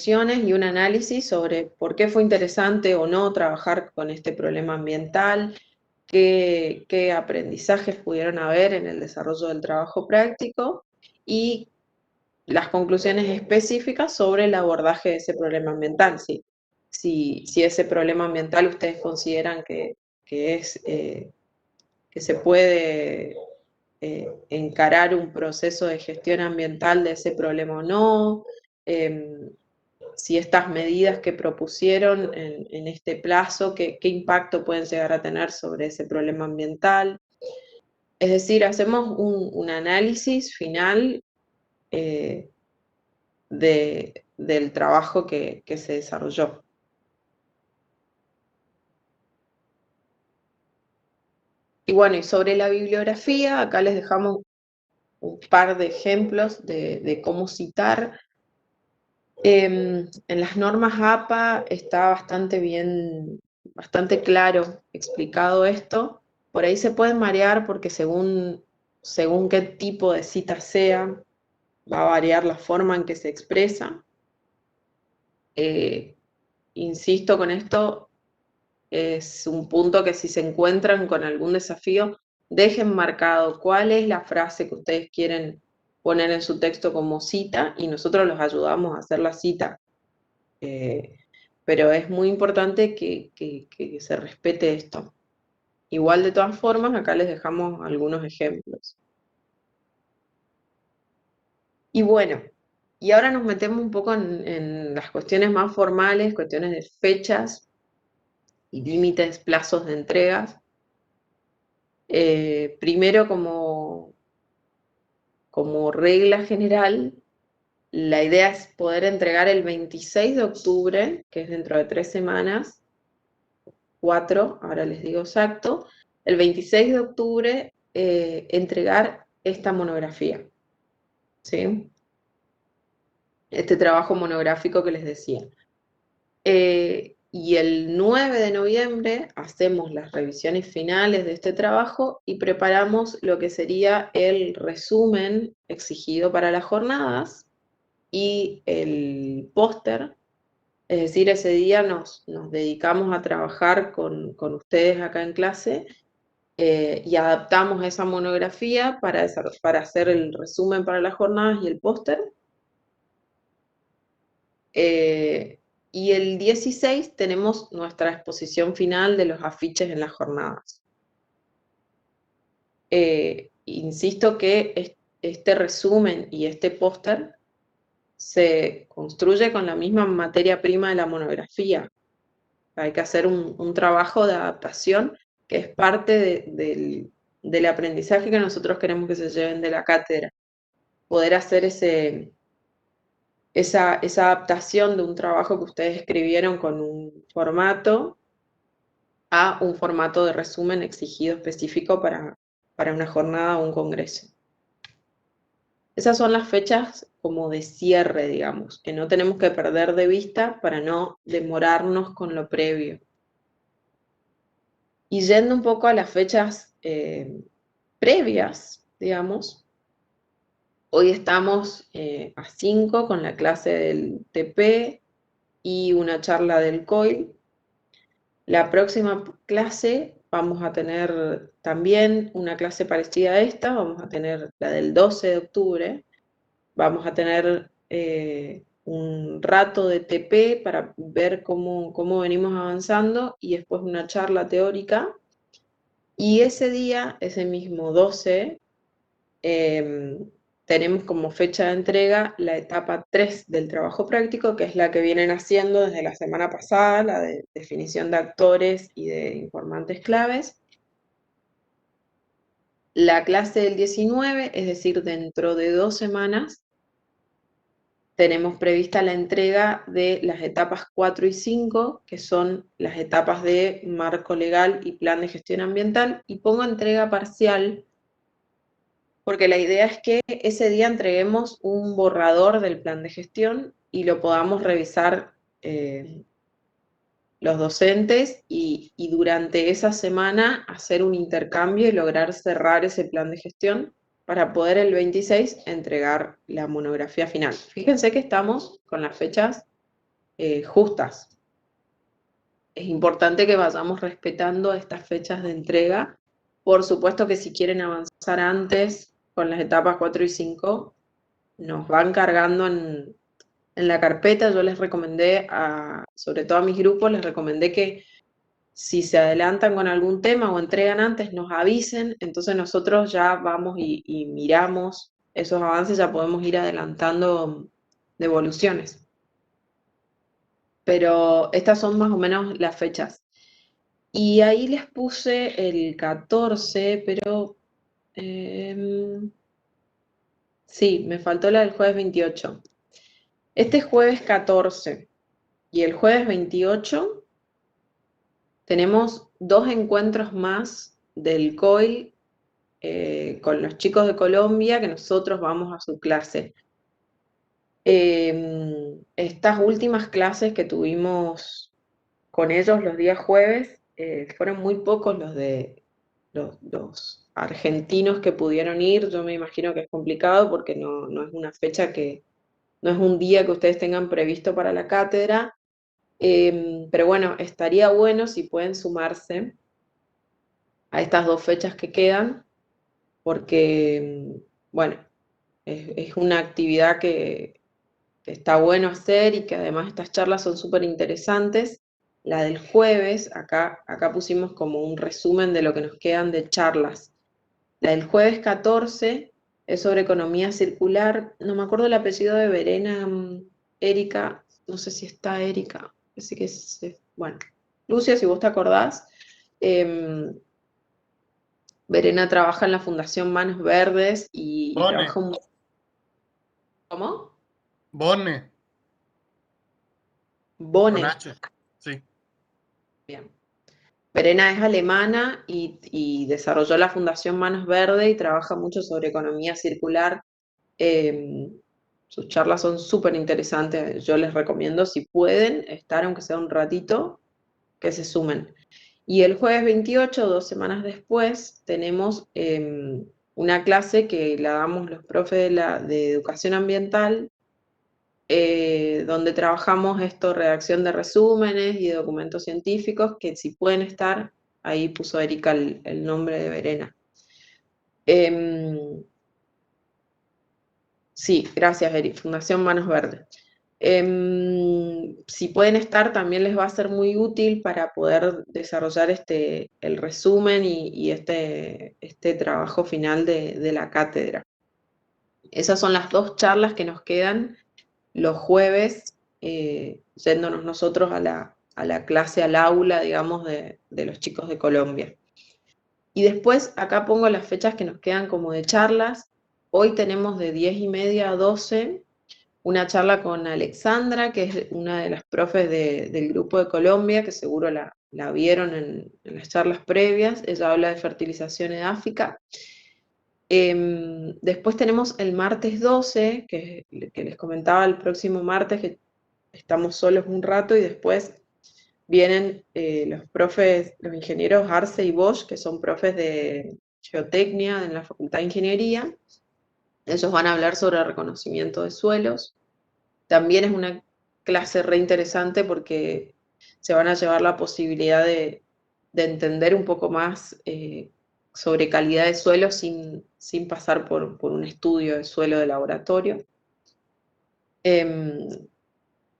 conclusiones y un análisis sobre por qué fue interesante o no trabajar con este problema ambiental, qué aprendizajes pudieron haber en el desarrollo del trabajo práctico y las conclusiones específicas sobre el abordaje de ese problema ambiental. Si ese problema ambiental ustedes consideran que se puede encarar un proceso de gestión ambiental de ese problema o no, si estas medidas que propusieron en este plazo, qué impacto pueden llegar a tener sobre ese problema ambiental. Es decir, hacemos un análisis final del trabajo que se desarrolló. Y bueno, y sobre la bibliografía, acá les dejamos un par de ejemplos de cómo citar. En las normas APA está bastante claro explicado esto. Por ahí se pueden marear porque según qué tipo de cita sea, va a variar la forma en que se expresa. Insisto con esto, es un punto que si se encuentran con algún desafío, dejen marcado cuál es la frase que ustedes quieren poner en su texto como cita y nosotros los ayudamos a hacer la cita. Pero es muy importante que se respete esto. Igual, de todas formas, acá les dejamos algunos ejemplos. Y bueno, y ahora nos metemos un poco en las cuestiones más formales, cuestiones de fechas y límites, plazos de entregas. Primero, como regla general, la idea es poder entregar el 26 de octubre, que es dentro de 3 semanas, 4, ahora les digo exacto, el 26 de octubre entregar esta monografía, ¿sí? Este trabajo monográfico que les decía. Y el 9 de noviembre hacemos las revisiones finales de este trabajo y preparamos lo que sería el resumen exigido para las jornadas y el póster. Es decir, ese día nos dedicamos a trabajar con ustedes acá en clase y adaptamos esa monografía para hacer el resumen para las jornadas y el póster. Y el 16 tenemos nuestra exposición final de los afiches en las jornadas. Insisto que este resumen y este póster se construye con la misma materia prima de la monografía. Hay que hacer un trabajo de adaptación que es parte del aprendizaje que nosotros queremos que se lleven de la cátedra. Poder hacer esa adaptación de un trabajo que ustedes escribieron con un formato a un formato de resumen exigido específico para una jornada o un congreso. Esas son las fechas como de cierre, digamos, que no tenemos que perder de vista para no demorarnos con lo previo. Y yendo un poco a las fechas previas, digamos, hoy estamos a 5 con la clase del TP y una charla del COIL. La próxima clase vamos a tener también una clase parecida a esta, vamos a tener la del 12 de octubre, vamos a tener un rato de TP para ver cómo venimos avanzando y después una charla teórica. Y ese día, ese mismo 12, tenemos como fecha de entrega la etapa 3 del trabajo práctico, que es la que vienen haciendo desde la semana pasada, la de definición de actores y de informantes claves. La clase del 19, es decir, dentro de 2 semanas, tenemos prevista la entrega de las etapas 4 y 5, que son las etapas de marco legal y plan de gestión ambiental, y pongo entrega parcial porque la idea es que ese día entreguemos un borrador del plan de gestión y lo podamos revisar los docentes y durante esa semana hacer un intercambio y lograr cerrar ese plan de gestión para poder el 26 entregar la monografía final. Fíjense que estamos con las fechas justas. Es importante que vayamos respetando estas fechas de entrega. Por supuesto que si quieren avanzar antes con las etapas 4 y 5, nos van cargando en la carpeta. Yo les recomendé, sobre todo a mis grupos, les recomendé que si se adelantan con algún tema o entregan antes, nos avisen, entonces nosotros ya vamos y miramos esos avances, ya podemos ir adelantando devoluciones. Pero estas son más o menos las fechas. Y ahí les puse el 14, pero sí, me faltó la del jueves 28. Este jueves 14 y el jueves 28 tenemos 2 encuentros más del COIL con los chicos de Colombia, que nosotros vamos a su clase. Estas últimas clases que tuvimos con ellos los días jueves, fueron muy pocos los de los argentinos que pudieron ir. Yo me imagino que es complicado porque no es una fecha no es un día que ustedes tengan previsto para la cátedra. Pero bueno, estaría bueno si pueden sumarse a estas 2 fechas que quedan, porque, bueno, es una actividad que está bueno hacer y que además estas charlas son súper interesantes. La del jueves, acá pusimos como un resumen de lo que nos quedan de charlas. La del jueves 14 es sobre economía circular. No me acuerdo el apellido de Verena, Erika, no sé si está Erika, así que bueno, Lucia, si vos te acordás, Verena trabaja en la Fundación Manos Verdes y Bone, trabaja un... ¿Cómo? Bone, con Bone. H. Sí. Bien. Verena es alemana y desarrolló la Fundación Manos Verde y trabaja mucho sobre economía circular. Eh, Sus charlas son súper interesantes. Yo les recomiendo, si pueden, estar aunque sea un ratito, que se sumen. Y el jueves 28, 2 semanas después, tenemos una clase que la damos los profes de educación ambiental, donde trabajamos esto, redacción de resúmenes y de documentos científicos, que si pueden estar, ahí puso Erika el nombre de Verena. Sí, gracias, Eri, Fundación Manos Verdes. Si pueden estar, también les va a ser muy útil para poder desarrollar el resumen y este trabajo final de la cátedra. Esas son las 2 charlas que nos quedan los jueves, yéndonos nosotros a la clase, al aula, digamos, de los chicos de Colombia. Y después acá pongo las fechas que nos quedan como de charlas. Hoy tenemos de 10:30 a 12 una charla con Alexandra, que es una de las profes del grupo de Colombia, que seguro la vieron en las charlas previas. Ella habla de fertilización edáfica. Después tenemos el martes 12, que les comentaba el próximo martes, que estamos solos un rato y después vienen los profes, los ingenieros Arce y Bosch, que son profes de geotecnia en la Facultad de Ingeniería. Ellos van a hablar sobre reconocimiento de suelos. También es una clase re interesante porque se van a llevar la posibilidad de entender un poco más sobre calidad de suelo sin pasar por un estudio de suelo de laboratorio.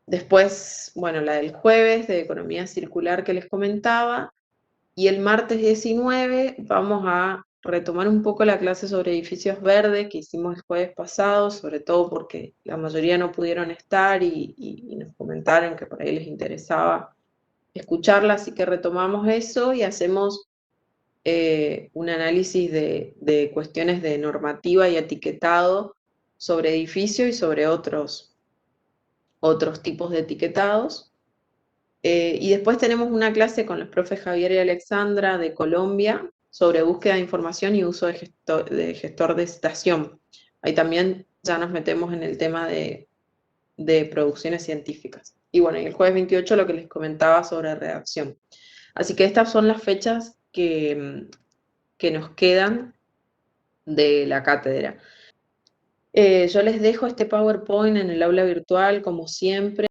Después, bueno, la del jueves de economía circular que les comentaba, y el martes 19 vamos a retomar un poco la clase sobre edificios verdes que hicimos el jueves pasado, sobre todo porque la mayoría no pudieron estar y nos comentaron que por ahí les interesaba escucharla, así que retomamos eso y hacemos un análisis de cuestiones de normativa y etiquetado sobre edificios y sobre otros tipos de etiquetados. Y después tenemos una clase con los profes Javier y Alexandra de Colombia sobre búsqueda de información y uso de gestor de estación. Ahí también ya nos metemos en el tema de producciones científicas. Y bueno, y el jueves 28 lo que les comentaba sobre redacción. Así que estas son las fechas que nos quedan de la cátedra. Yo les dejo este PowerPoint en el aula virtual, como siempre.